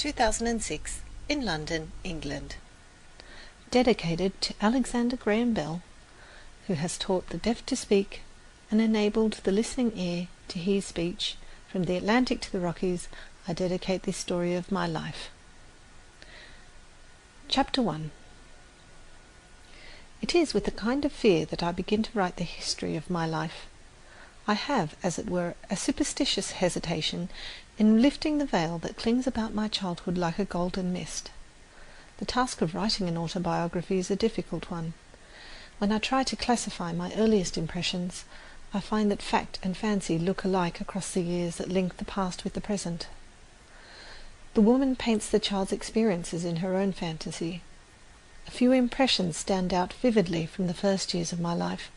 2006, in London, England. Dedicated to Alexander Graham Bell, who has taught the deaf to speak and enabled the listening ear to hear speech. From the Atlantic to the Rockies, I dedicate this story of my life. Chapter 1. It is with a kind of fear that I begin to write the history of my life. I have, as it were, a superstitious hesitation in lifting the veil that clings about my childhood like a golden mist. The task of writing an autobiography is a difficult one. When I try to classify my earliest impressions, I find that fact and fancy look alike across the years that link the past with the present. The woman paints the child's experiences in her own fantasy. A few impressions stand out vividly from the first years of my life,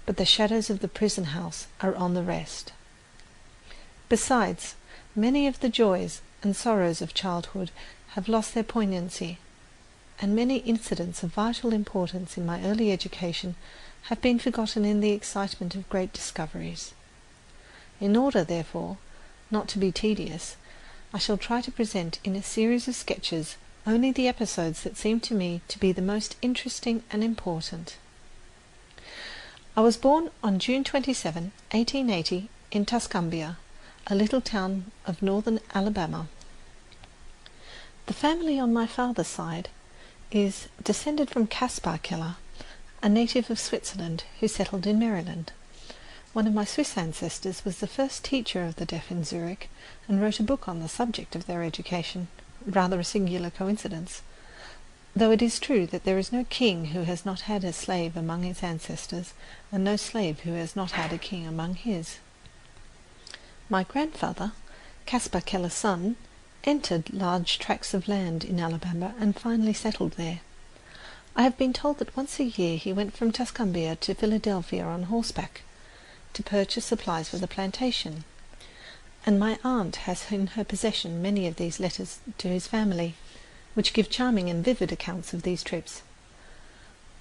but the shadows of the prison house are on the rest. Besides, many of the joys and sorrows of childhood have lost their poignancy, and many incidents of vital importance in my early education have been forgotten in the excitement of great discoveries. In order, therefore, not to be tedious, I shall try to present in a series of sketches only the episodes that seem to me to be the most interesting and important. I was born on June 27, 1880, in Tuscumbia, a little town of northern Alabama. The family on my father's side is descended from Caspar Keller, a native of Switzerland who settled in Maryland. One of my Swiss ancestors was the first teacher of the deaf in Zurich and wrote a book on the subject of their education, rather a singular coincidence, though it is true that there is no king who has not had a slave among his ancestors, and no slave who has not had a king among his. My grandfather, Caspar Keller's son, entered large tracts of land in Alabama and finally settled there. I have been told that once a year he went from Tuscumbia to Philadelphia on horseback to purchase supplies for the plantation, and my aunt has in her possession many of these letters to his family, which give charming and vivid accounts of these trips.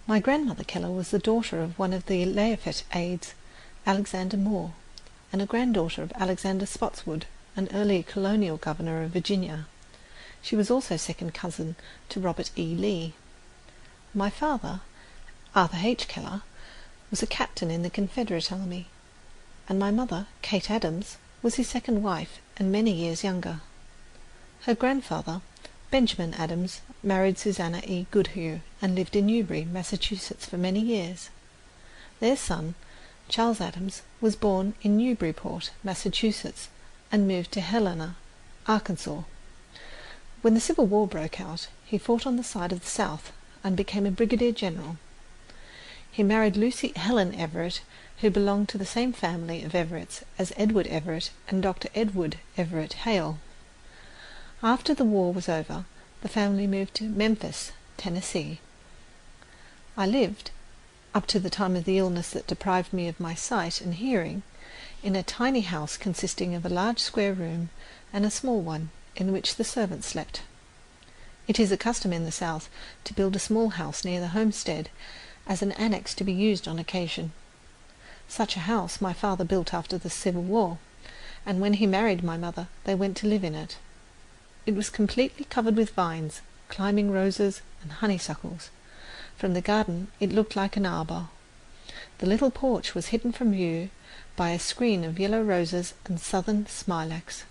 My grandmother Keller was the daughter of one of the Lafayette aides, Alexander Moore, and a granddaughter of Alexander Spotswood, an early colonial governor of Virginia. She was also second cousin to Robert E. Lee. My father, Arthur H. Keller, was a captain in the Confederate Army, and my mother, Kate Adams, was his second wife and many years younger. Her grandfather, Benjamin Adams, married Susanna E. Goodhue and lived in Newbury, Massachusetts for many years. Their son, Charles Adams, was born in Newburyport, Massachusetts, and moved to Helena, Arkansas. When the Civil War broke out, he fought on the side of the South and became a brigadier general. He married Lucy Helen Everett, who belonged to the same family of Everetts as Edward Everett and Dr. Edward Everett Hale. After the war was over, the family moved to Memphis, Tennessee. I lived, up to the time of the illness that deprived me of my sight and hearing, in a tiny house consisting of a large square room and a small one in which the servants slept. It is a custom in the South to build a small house near the homestead as an annex to be used on occasion. Such a house my father built after the Civil War, and when he married my mother they went to live in it. It was completely covered with vines, climbing roses and honeysuckles. From the garden it looked like an arbour. The little porch was hidden from view by a screen of yellow roses and southern smilax.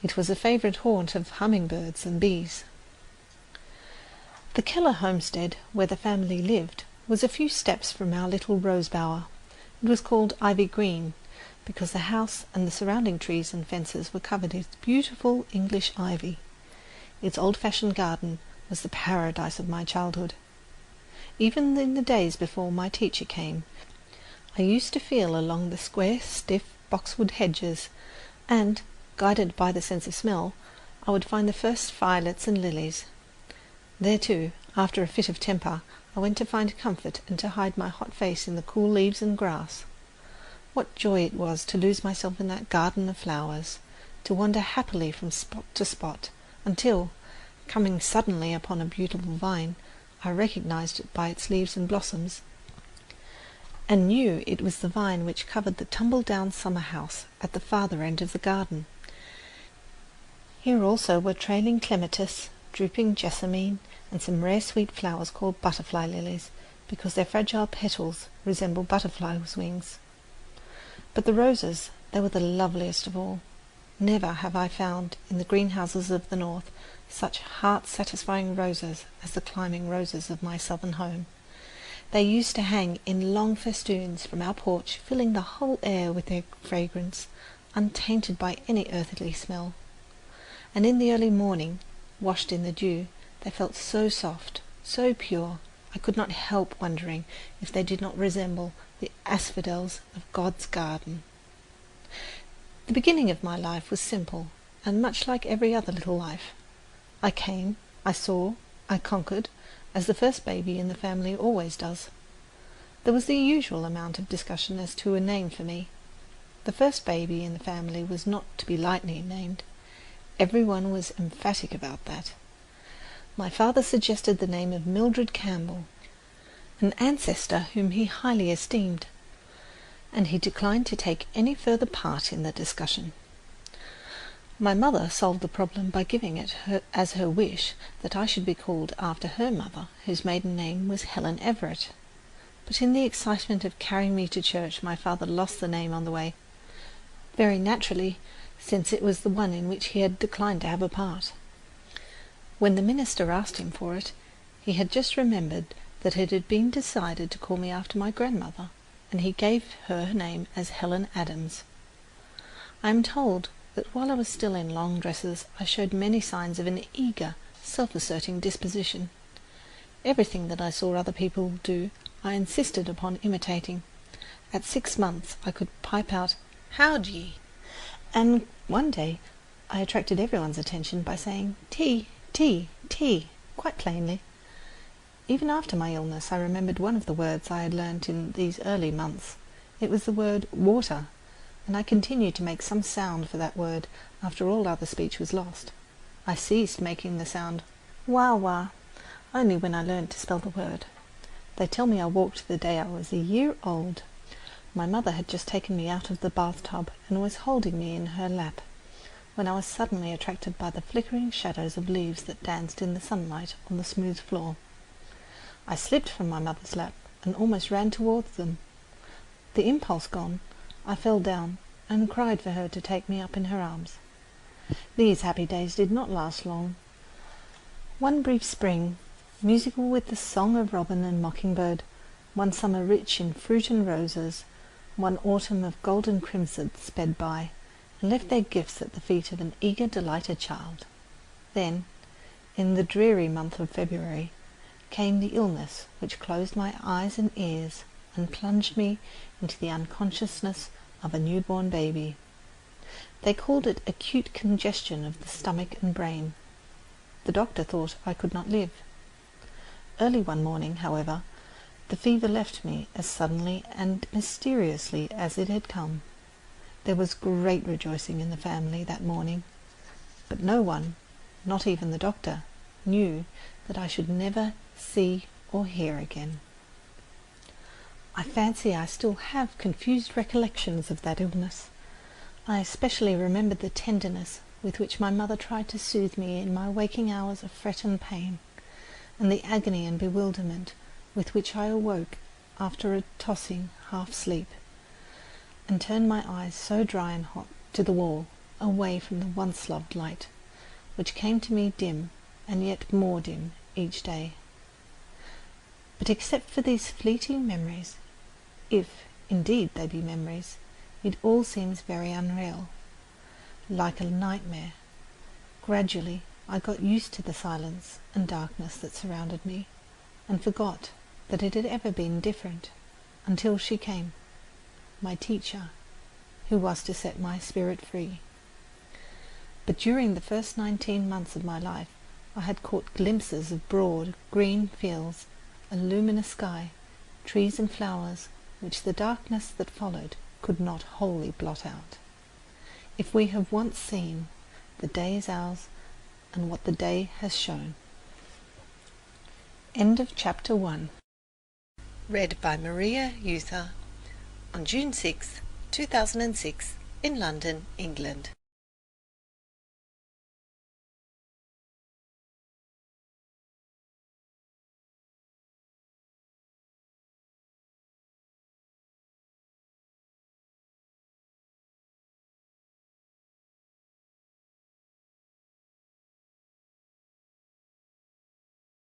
It was a favourite haunt of hummingbirds and bees. The Keller homestead, where the family lived, was a few steps from our little rose bower. It was called Ivy Green, because the house and the surrounding trees and fences were covered with beautiful English ivy. Its old-fashioned garden was the paradise of my childhood. Even in the days before my teacher came, I used to feel along the square, stiff boxwood hedges, and, guided by the sense of smell, I would find the first violets and lilies. There too, after a fit of temper, I went to find comfort and to hide my hot face in the cool leaves and grass. What joy it was to lose myself in that garden of flowers, to wander happily from spot to spot, until, coming suddenly upon a beautiful vine, I recognized it by its leaves and blossoms, and knew it was the vine which covered the tumble-down summer house at the farther end of the garden. Here also were trailing clematis, drooping jessamine, and some rare sweet flowers called butterfly lilies, because their fragile petals resemble butterflies' wings. But the roses, they were the loveliest of all. Never have I found in the greenhouses of the north such heart-satisfying roses as the climbing roses of my southern home. They used to hang in long festoons from our porch, filling the whole air with their fragrance, untainted by any earthly smell. And in the early morning, washed in the dew, they felt so soft, so pure, I could not help wondering if they did not resemble the asphodels of God's garden. The beginning of my life was simple, and much like every other little life. I came, I saw, I conquered, as the first baby in the family always does. There was the usual amount of discussion as to a name for me. The first baby in the family was not to be lightly named. Everyone was emphatic about that. My father suggested the name of Mildred Campbell, an ancestor whom he highly esteemed, and he declined to take any further part in the discussion. My mother solved the problem by giving it as her wish that I should be called after her mother, whose maiden name was Helen Everett. But in the excitement of carrying me to church, my father lost the name on the way, very naturally, since it was the one in which he had declined to have a part. When the minister asked him for it, he had just remembered that it had been decided to call me after my grandmother, and he gave her name as Helen Adams. I am told that while I was still in long dresses, I showed many signs of an eager, self-asserting disposition. Everything that I saw other people do, I insisted upon imitating. At 6 months I could pipe out, "How d'ye?" And one day I attracted everyone's attention by saying tea, tea, tea, quite plainly. Even after my illness I remembered one of the words I had learnt in these early months. It was the word water, and I continued to make some sound for that word after all other speech was lost. I ceased making the sound wah wah only when I learnt to spell the word. They tell me I walked the day I was a year old. My mother had just taken me out of the bathtub and was holding me in her lap, when I was suddenly attracted by the flickering shadows of leaves that danced in the sunlight on the smooth floor. I slipped from my mother's lap and almost ran towards them. The impulse gone, I fell down and cried for her to take me up in her arms. These happy days did not last long. One brief spring, musical with the song of robin and mockingbird, one summer rich in fruit and roses, one autumn of golden crimson sped by, and left their gifts at the feet of an eager, delighted child. Then, in the dreary month of February, came the illness which closed my eyes and ears and plunged me into the unconsciousness of a newborn baby. They called it acute congestion of the stomach and brain. The doctor thought I could not live. Early one morning, however, the fever left me as suddenly and mysteriously as it had come. There was great rejoicing in the family that morning, but no one, not even the doctor, knew that I should never see or hear again. I fancy I still have confused recollections of that illness. I especially remembered the tenderness with which my mother tried to soothe me in my waking hours of fret and pain, and the agony and bewilderment with which I awoke after a tossing half-sleep, and turned my eyes so dry and hot to the wall, away from the once-loved light, which came to me dim and yet more dim each day. But except for these fleeting memories, if indeed they be memories, it all seems very unreal, like a nightmare. Gradually I got used to the silence and darkness that surrounded me, and forgot that it had ever been different, until she came, my teacher, who was to set my spirit free. But during the first 19 months of my life I had caught glimpses of broad green fields, a luminous sky, trees and flowers, which the darkness that followed could not wholly blot out. If we have once seen, the day is ours, and what the day has shown. End of chapter 1. Read by Maria Euther on June 6, 2006, in London, England.